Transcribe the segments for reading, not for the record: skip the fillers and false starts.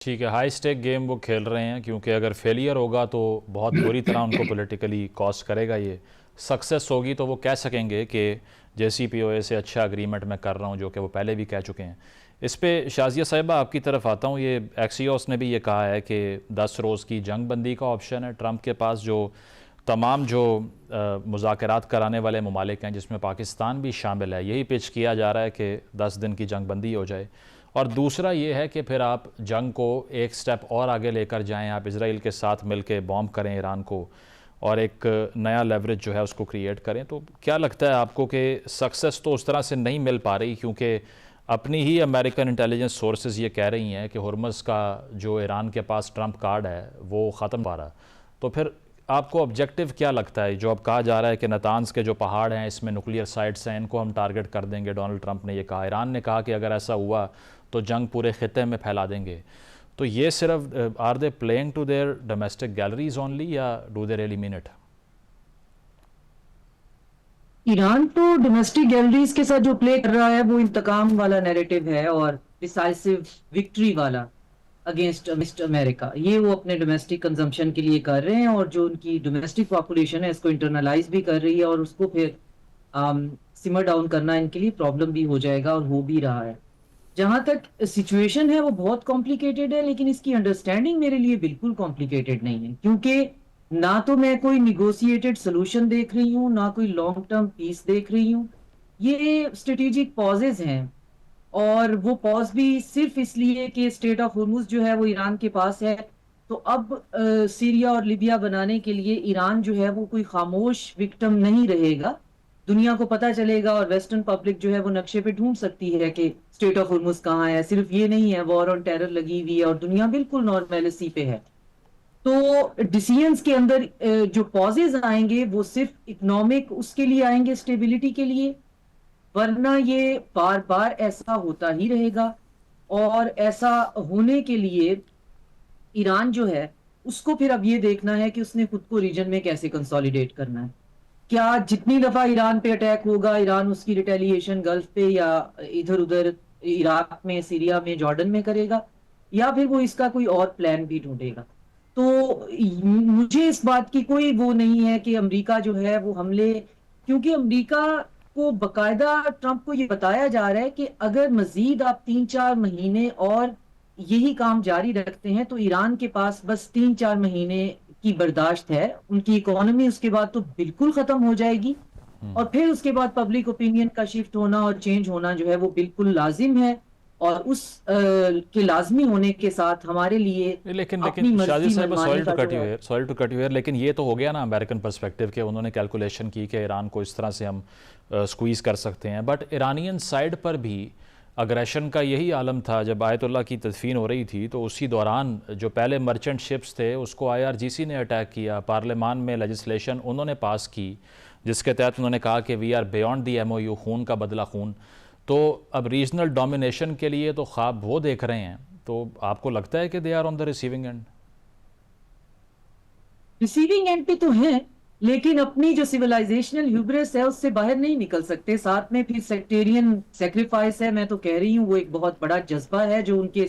ठीक है, high stake game वो खेल रहे हैं क्योंकि अगर फेलियर होगा तो बहुत बुरी तरह उनको पॉलिटिकली कॉस्ट करेगा ये। सक्सेस होगी तो वो कह सकेंगे कि JCPOA से अच्छा एग्रीमेंट मैं कर रहा हूँ, जो कि वो पहले भी कह चुके हैं। इस पे शाजिया साहिबा आपकी तरफ आता हूँ। ये एक्सियोस ने भी ये कहा है कि 10 रोज़ की जंग बंदी का ऑप्शन है ट्रंप के पास, जो तमाम जो मुज़ाकरात कराने वाले ममालिक हैं जिसमें पाकिस्तान भी शामिल है, यही पिच किया जा रहा है कि 10 दिन की जंग बंदी हो जाए। और दूसरा ये है कि फिर आप जंग को एक स्टेप और आगे लेकर जाएं, आप इसराइल के साथ मिलकर बॉम्ब करें ईरान को और एक नया लेवरेज जो है उसको क्रिएट करें। तो क्या लगता है आपको कि सक्सेस तो उस तरह से नहीं मिल पा रही, क्योंकि अपनी ही अमेरिकन इंटेलिजेंस सोर्सेज ये कह रही हैं कि हुर्मुज़ का जो ईरान के पास ट्रंप कार्ड है वो ख़त्म पा रहा। तो फिर आपको ऑब्जेक्टिव क्या लगता है? जो अब कहा जा रहा है कि नतान्स के जो पहाड़ हैं इसमें न्यूक्लियर साइट्स हैं, इनको हम टारगेट कर देंगे, डोनाल्ड ट्रंप ने ये कहा। ईरान ने कहा कि अगर ऐसा हुआ तो जंग पूरे खिते में फैला देंगे। तो ये सिर्फ are they playing to their domestic galleries only, या do they really mean it? Iran तो डोमेस्टिक गैलरीज के साथ जो प्ले कर रहा है वो इंतकाम वाला नैरेटिव है और डिसाइसिव विक्ट्री वाला अगेंस्ट अमेरिका। ये वो अपने डोमेस्टिक कंजम्पशन के लिए कर रहे हैं और जो उनकी डोमेस्टिक पॉपुलेशन है इसको इंटरनलाइज भी कर रही है और उसको फिर सिमर डाउन करना इनके लिए प्रॉब्लम भी हो जाएगा और हो भी रहा है। जहां तक सिचुएशन है वो बहुत कॉम्प्लिकेटेड है, लेकिन इसकी अंडरस्टैंडिंग मेरे लिए बिल्कुल कॉम्प्लिकेटेड नहीं है, क्योंकि ना तो मैं कोई निगोशिएटेड सोल्यूशन देख रही हूँ ना कोई लॉन्ग टर्म पीस देख रही हूँ। ये स्ट्रेटेजिक पॉजेज हैं और वो पॉज भी सिर्फ इसलिए कि स्टेट ऑफ हुर्मुज जो है वो ईरान के पास है। तो अब सीरिया और लिबिया बनाने के लिए ईरान जो है वो कोई खामोश विक्टिम नहीं रहेगा। दुनिया को पता चलेगा और वेस्टर्न पब्लिक जो है वो नक्शे पे ढूंढ सकती है कि स्टेट ऑफ हुर्मुज कहाँ है। सिर्फ ये नहीं है, वॉर ऑन टेरर लगी हुई है और दुनिया बिल्कुल नॉर्मेलिसी पे है। तो डिसीजंस के अंदर जो पॉजेज आएंगे वो सिर्फ इकोनॉमिक उसके लिए आएंगे, स्टेबिलिटी के लिए, वरना ये बार बार ऐसा होता ही रहेगा। और ऐसा होने के लिए ईरान जो है उसको फिर अब ये देखना है कि उसने खुद को रीजन में कैसे कंसोलिडेट करना है। क्या जितनी दफा ईरान पे अटैक होगा ईरान उसकी रिटेलिएशन गल्फ पे या इधर उधर इराक में, सीरिया में, जॉर्डन में करेगा, या फिर वो इसका कोई और प्लान भी ढूंढेगा। तो मुझे इस बात की कोई वो नहीं है कि अमेरिका जो है वो हमले, क्योंकि अमेरिका को बकायदा ट्रंप को ये बताया जा रहा है कि अगर मजीद आप 3-4 महीने और यही काम जारी रखते हैं तो ईरान के पास बस 3-4 महीने की बर्दाश्त है, उनकी इकोनॉमी उसके बाद तो बिल्कुल खत्म हो जाएगी। और फिर उसके बाद पब्लिक ओपिनियन का शिफ्ट होना और चेंज होना जो है वो बिल्कुल लाजिम है। और उस के लाजमी होने के साथ हमारे लिए लेकिन अपनी लेकिन शाजिद मर्जी साहब, मनमानी का जो है। Sorry to cut you here, लेकिन ये तो हो गया ना अमेरिकन पर्सपेक्टिव के, उन्होंने कैलकुलेशन की कि ईरान को इस तरह से हम स्क्वीज़ कर सकते हैं। बट ईरानियन साइड पर भी अग्रेशन का यही आलम था। जब आयतुल्ला की तदफीन हो रही थी तो उसी दौरान जो पहले मर्चेंट शिप्स थे उसको IRGC ने अटैक किया। पार्लियामान में लेजिस्लेशन उन्होंने पास की जिसके तहत उन्होंने कहा कि we are beyond the MOU, खून का बदला खून। तो अब रीजनल डोमिनेशन के लिए तो ख्वाब वो देख रहे हैं। तो आपको लगता है कि they are on the receiving end? Receiving end पे तो है, लेकिन अपनी जो सिविलाइजेशनल ह्यूब्रिस है उससे बाहर नहीं निकल सकते। साथ में फिर सेक्टेरियन सेक्रीफाइस है, मैं तो कह रही हूँ वो एक बहुत बड़ा जज्बा है जो उनके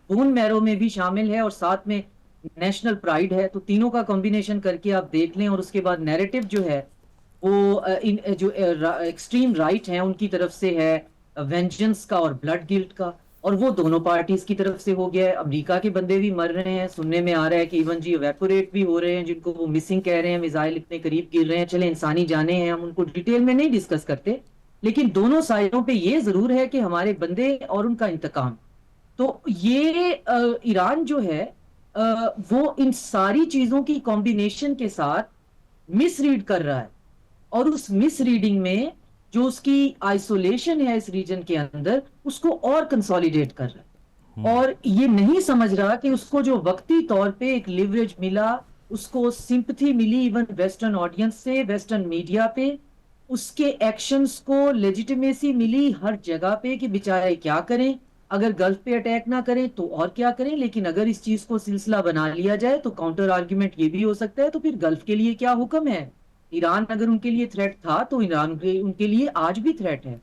खून मैरों में भी शामिल है और साथ में नेशनल प्राइड है। तो तीनों का कॉम्बिनेशन करके आप देख लें और उसके बाद नैरेटिव जो है वो जो एक्सट्रीम राइट है उनकी तरफ से है वेंजेंस का और ब्लड गिल्ट का, और वो दोनों पार्टीज की तरफ से हो गया है। अमेरिका के बंदे भी मर रहे हैं, सुनने में आ रहा है कि इवन जी इवेपोरेट भी हो रहे हैं, जिनको वो मिसिंग कह रहे हैं, मिसाइल इतने करीब गिर रहे हैं। चले इंसानी जाने हैं, हम उनको डिटेल में नहीं डिस्कस करते, लेकिन दोनों साइडों पे ये जरूर है कि हमारे बंदे और उनका इंतकाम। तो ये ईरान जो है वो इन सारी चीजों की कॉम्बिनेशन के साथ मिसरीड कर रहा है और उस मिस रीडिंग में जो उसकी आइसोलेशन है इस रीजन के अंदर उसको और कंसोलिडेट कर रहा है। और ये नहीं समझ रहा कि उसको जो वक्ती तौर पे एक लिवरेज मिला, उसको सिंपथी मिली इवन वेस्टर्न ऑडियंस से, वेस्टर्न मीडिया पे, उसके एक्शंस को लेजिटिमेसी मिली हर जगह पे कि बेचारे क्या करें, अगर गल्फ पे अटैक ना करें तो और क्या करें, लेकिन अगर इस चीज को सिलसिला बना लिया जाए तो काउंटर आर्ग्यूमेंट ये भी हो सकता है तो फिर गल्फ के लिए क्या हुक्म है। ईरान अगर उनके लिए थ्रेट था तो ईरान उनके लिए आज भी थ्रेट है।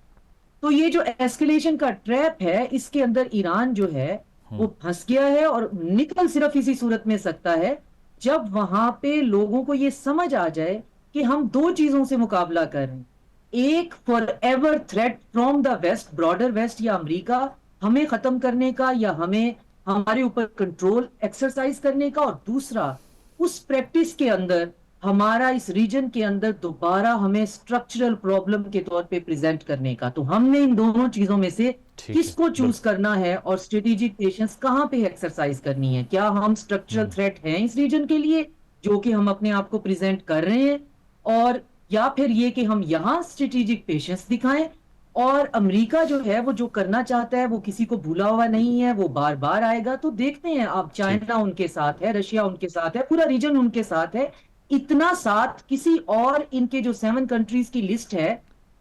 तो ये जो एस्केलेशन का ट्रैप है इसके अंदर ईरान जो है वो फंस गया है और निकल सिर्फ इसी सूरत में सकता है जब वहां पे लोगों को ये समझ आ जाए कि हम दो चीजों से मुकाबला कर रहे हैं। एक forever threat from the west, broader west या अमेरिका हमें खत्म करने का या हमें हमारे ऊपर कंट्रोल एक्सरसाइज करने का, और दूसरा उस प्रैक्टिस के अंदर हमारा इस रीजन के अंदर दोबारा हमें स्ट्रक्चरल प्रॉब्लम के तौर पे प्रेजेंट करने का। तो हमने इन दोनों चीजों में से ठीक है, किसको चूज करना है और स्ट्रेटेजिक पेशेंस कहां पे एक्सरसाइज करनी है। क्या हम स्ट्रक्चरल थ्रेट हैं इस रीजन के लिए जो कि हम अपने आप को प्रेजेंट कर रहे हैं, और या फिर ये कि हम यहां स्ट्रेटेजिक पेशेंस दिखाएं। और अमेरिका जो है वो जो करना चाहता है वो किसी को भूला हुआ नहीं है, वो बार बार आएगा। तो देखते हैं आप, चाइना उनके साथ है, रशिया उनके साथ है, पूरा रीजन उनके साथ है। इतना साथ किसी और इनके जो 7 कंट्रीज की लिस्ट है,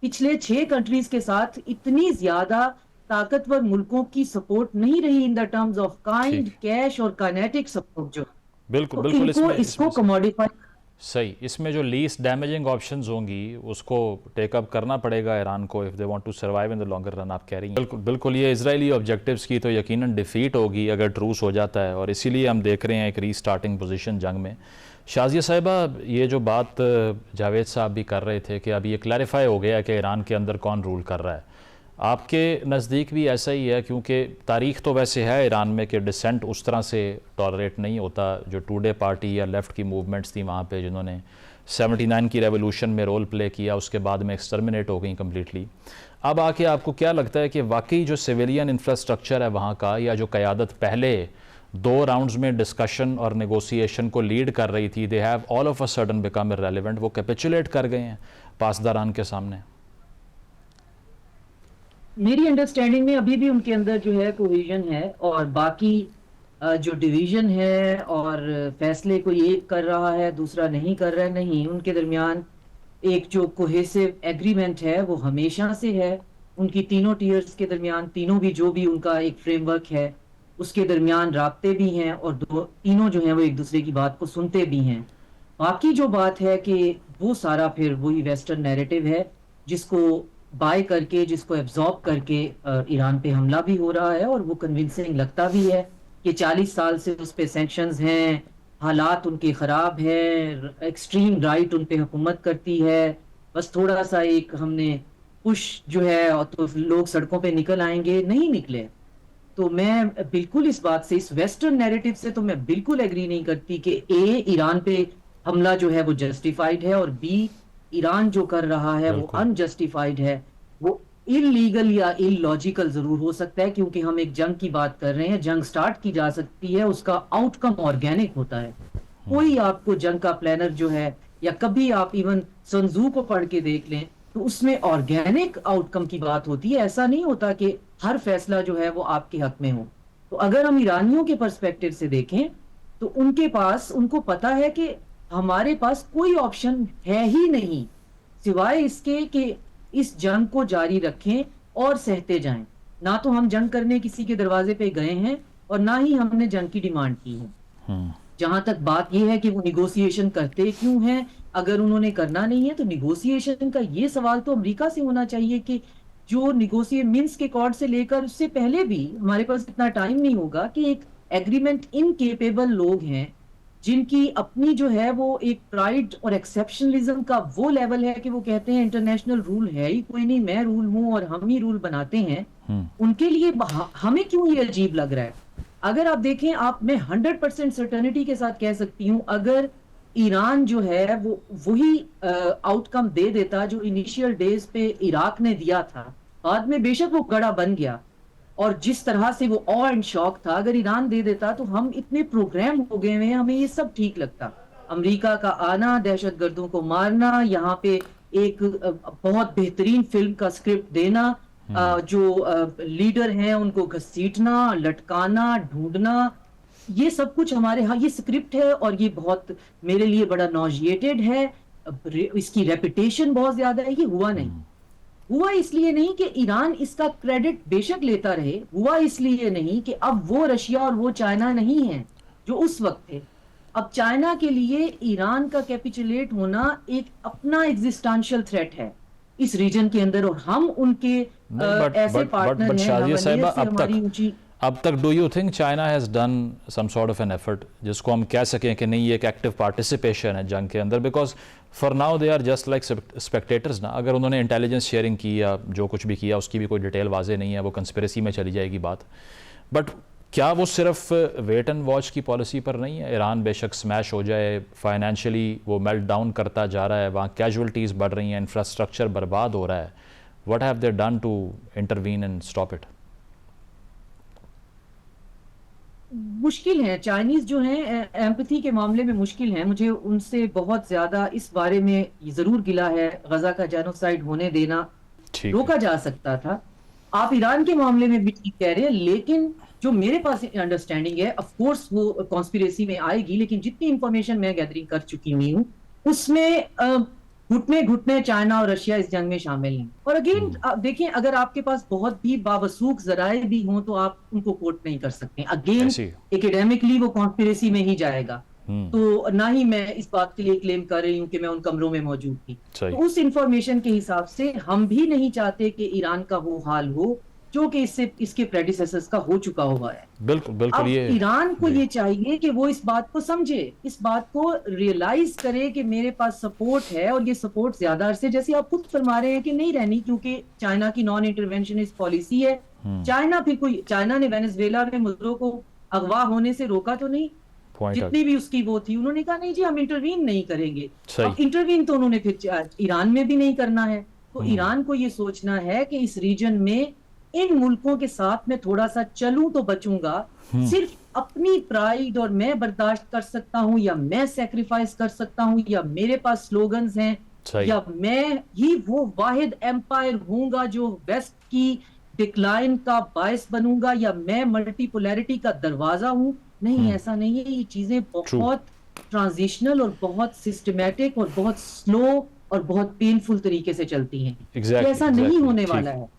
पिछले 6 कंट्रीज के साथ इतनी ज्यादा ताकतवर मुल्कों की सपोर्ट नहीं रही in the terms of kind, ठीक, कैश और काइनेटिक सपोर्ट जो। बिल्कुल तो बिल्कुल। इनको इसमें इसको इसमें कमोडिफाई। सही, इसमें जो लीस्ट डैमेजिंग ऑप्शंस होंगी उसको टेकअप करना पड़ेगा ईरान को if they want to survive in the longer run, आप कह रही हैं। बिल्कुल बिल्कुल, ये इजरायली ऑब्जेक्टिव्स की तो यकीनन डिफीट होगी अगर ट्रूस हो जाता है, और इसीलिए हम देख रहे हैं एक रीस्टार्टिंग पोजीशन जंग में। शाज़िया साहिबा, ये जो बात जावेद साहब भी कर रहे थे कि अब ये क्लैरिफाई हो गया कि ईरान के अंदर कौन रूल कर रहा है, आपके नज़दीक भी ऐसा ही है? क्योंकि तारीख़ तो वैसे है ईरान में कि डिसेंट उस तरह से टॉलरेट नहीं होता। जो टूडे पार्टी या लेफ़्ट की मूवमेंट्स थी वहाँ पे, जिन्होंने 79 की रेवोल्यूशन में रोल प्ले किया, उसके बाद में एक्सटर्मिनेट हो गई कम्प्लीटली। अब आके आपको क्या लगता है कि वाकई जो सिविलियन इंफ्रास्ट्रक्चर है वहाँ का, या जो क़यादत पहले 2 राउंड्स में डिस्कशन और नेगोशिएशन को लीड कर रही थी, they have all of a sudden become irrelevant, वो कैपिचुलेट कर गए हैं पासदारान के सामने? मेरी अंडरस्टैंडिंग में अभी भी उनके अंदर जो है कोहेजन है, और बाकी जो डिवीजन है और फैसले कोई एक कर रहा है दूसरा नहीं कर रहा है, नहीं, उनके दरमियान एक जो कोहेसिव एग्रीमेंट है वो हमेशा से है। उनकी तीनों टीयर्स के दरमियान, तीनों भी जो भी उनका एक फ्रेमवर्क है उसके दरमियान राब्ते भी हैं, और तीनों जो हैं वो एक दूसरे की बात को सुनते भी हैं। बाकी जो बात है कि वो सारा फिर वही वेस्टर्न नैरेटिव है जिसको बाय करके, जिसको एब्जॉर्ब करके ईरान पे हमला भी हो रहा है, और वो कन्विंसिंग लगता भी है कि 40 साल से उस पे सैंक्शंस हैं, हालात उनके खराब हैं, एक्सट्रीम राइट उन पे हुकूमत करती है, बस थोड़ा सा एक हमने पुश जो है और तो लोग सड़कों पे निकल आएंगे, नहीं निकले। तो मैं बिल्कुल इस बात से, इस वेस्टर्न नैरेटिव से तो मैं बिल्कुल एग्री नहीं करती कि ए, ईरान पे हमला जो है वो जस्टिफाइड है, और बी, ईरान जो कर रहा है वो बिल्कुल अनजस्टिफाइड है। वो इलीगल या इलॉजिकल जरूर हो सकता है, क्योंकि हम एक जंग की बात कर रहे हैं, जंग स्टार्ट की जा सकती है, उसका आउटकम ऑर्गेनिक होता है। कोई आपको जंग का प्लानर जो है, या कभी आप इवन सन त्जू को पढ़ के देख लें, तो उसमें ऑर्गेनिक आउटकम की बात होती है। ऐसा नहीं होता कि हर फैसला जो है वो आपके हक में हो। तो अगर हम ईरानियों के पर्सपेक्टिव से देखें तो उनके पास, उनको पता है कि हमारे पास कोई ऑप्शन है ही नहीं सिवाय इसके कि इस जंग को जारी रखें और सहते जाएं। ना तो हम जंग करने किसी के दरवाजे पे गए हैं, और ना ही हमने जंग की डिमांड की है। जहां तक बात यह है कि वो निगोशिएशन करते क्यों हैं, अगर उन्होंने करना नहीं है तो निगोशिएशन का ये सवाल तो अमेरिका से होना चाहिए कि जो निगोशिएट मिन्स्क के अकॉर्ड से लेकर उससे पहले भी, हमारे पास इतना टाइम नहीं होगा कि एक एग्रीमेंट इनकेपेबल लोग हैं जिनकी अपनी जो है वो एक प्राइड और एक्सेप्शनलिज्म का वो लेवल है कि वो कहते हैं इंटरनेशनल रूल है ही कोई नहीं, मैं रूल हूं और हम ही रूल बनाते हैं। उनके लिए हमें क्यों ये अजीब लग रहा है? अगर आप देखें, मैं 100% सर्टेनिटी के साथ कह सकती हूं, अगर ईरान जो है वो वही आउटकम दे देता जो इनिशियल डेज पे इराक ने दिया था, बाद में बेशक वो गड़ा बन गया, और जिस तरह से वो ऑ एंड शॉक था, अगर ईरान दे देता तो हम इतने प्रोग्राम हो गए हैं, हमें ये सब ठीक लगता। अमेरिका का आना, दहशतगर्दों को मारना, यहाँ पे एक बहुत बेहतरीन फिल्म का स्क्रिप्ट देना, जो लीडर हैं उनको घसीटना, लटकाना, ढूंढना, ये सब कुछ हमारे यहाँ ये स्क्रिप्ट है, और ये बहुत मेरे लिए बड़ा नॉजिएटेड है। इसकी रेपुटेशन बहुत ज्यादा है। ये हुआ नहीं, हुआ इसलिए नहीं कि ईरान इसका क्रेडिट बेशक लेता रहे, हुआ इसलिए नहीं कि अब वो रशिया और वो चाइना नहीं है जो उस वक्त थे। अब चाइना के लिए ईरान का कैपिचुलेट होना एक अपना एग्जिस्टेंशियल थ्रेट है इस रीजन के अंदर, और हम उनके ऐसे पार्टनर हैं, शाज़िया साहिबा, हमारी ऊंची अब तक do you think China has done some sort of an effort जिसको हम कह सकें कि नहीं ये एक एक्टिव पार्टिसिपेशन है जंग के अंदर, because for now they are just like spectators ना। अगर उन्होंने इंटेलिजेंस शेयरिंग की या जो कुछ भी किया उसकी भी कोई डिटेल वाजे नहीं है, वो कंस्पिरेसी में चली जाएगी बात। बट क्या वो सिर्फ वेट एंड वॉच की पॉलिसी पर नहीं है? ईरान बेशक स्मैश हो जाए, फाइनेंशियली वो मेल्ट डाउन करता जा रहा है, वहाँ कैजुअलिटीज़ बढ़ रही हैं, इंफ्रास्ट्रक्चर बर्बाद हो रहा है, what have they done to intervene and stop it? मुश्किल है, चाइनीज जो हैं एम्पैथी के मामले में मुश्किल हैं। मुझे उनसे बहुत ज्यादा इस बारे में जरूर गिला है, गजा का जेनोसाइड होने देना रोका जा सकता था। आप ईरान के मामले में भी ठीक कह रहे हैं, लेकिन जो मेरे पास अंडरस्टैंडिंग है, ऑफ कोर्स वो कॉन्स्पिरेसी में आएगी, लेकिन जितनी इंफॉर्मेशन मैं गैदरिंग कर चुकी हुई हूँ उसमें घुटने घुटने चाइना और रशिया इस जंग में शामिल हैं। और अगेन देखें, अगर आपके पास बहुत भी बावसूख जराए भी हों तो आप उनको कोट नहीं कर सकते। अगेन एकेडमिकली वो कॉन्स्पिरेसी में ही जाएगा। तो ना ही मैं इस बात के लिए क्लेम कर रही हूँ कि मैं उन कमरों में मौजूद थी। तो उस इंफॉर्मेशन के हिसाब से हम भी नहीं चाहते कि ईरान का वो हाल हो जो कि इसके प्रेडिसेसर्स का हो चुका हुआ है। बिल्कुल बिल्कुल। ये ईरान को ये चाहिए कि वो इस बात को समझे, इस बात को रियलाइज करे कि मेरे पास सपोर्ट है, और ये सपोर्ट ज्यादा अरसे, जैसे आप खुद फरमा रहे हैं कि नहीं रहनी, क्योंकि चाइना की नॉन इंटरवेंशनिस्ट पॉलिसी है। चाइना ने वेनेजुएला में मुद्रों को अगवा होने से रोका तो नहीं, जितनी भी उसकी वो थी, उन्होंने कहा नहीं जी हम इंटरवीन नहीं करेंगे। अब इंटरवीन तो उन्होंने फिर ईरान में भी नहीं करना है। तो ईरान को ये सोचना है कि इस रीजन में इन मुल्कों के साथ मैं थोड़ा सा चलूं तो बचूंगा, सिर्फ अपनी प्राइड और मैं बर्दाश्त कर सकता हूं, या मैं सैक्रिफाइस कर सकता हूं, या मेरे पास स्लोगन्स हैं, या मैं ही वो वाहिद एम्पायर हूंगा जो वेस्ट की डिक्लाइन का बायस बनूंगा, या मैं मल्टीपोलैरिटी का दरवाजा हूं। नहीं, ऐसा नहीं है। ये चीजें बहुत ट्रांजिशनल और बहुत सिस्टमैटिक और बहुत स्लो और बहुत पेनफुल तरीके से चलती हैं। ऐसा नहीं होने वाला है।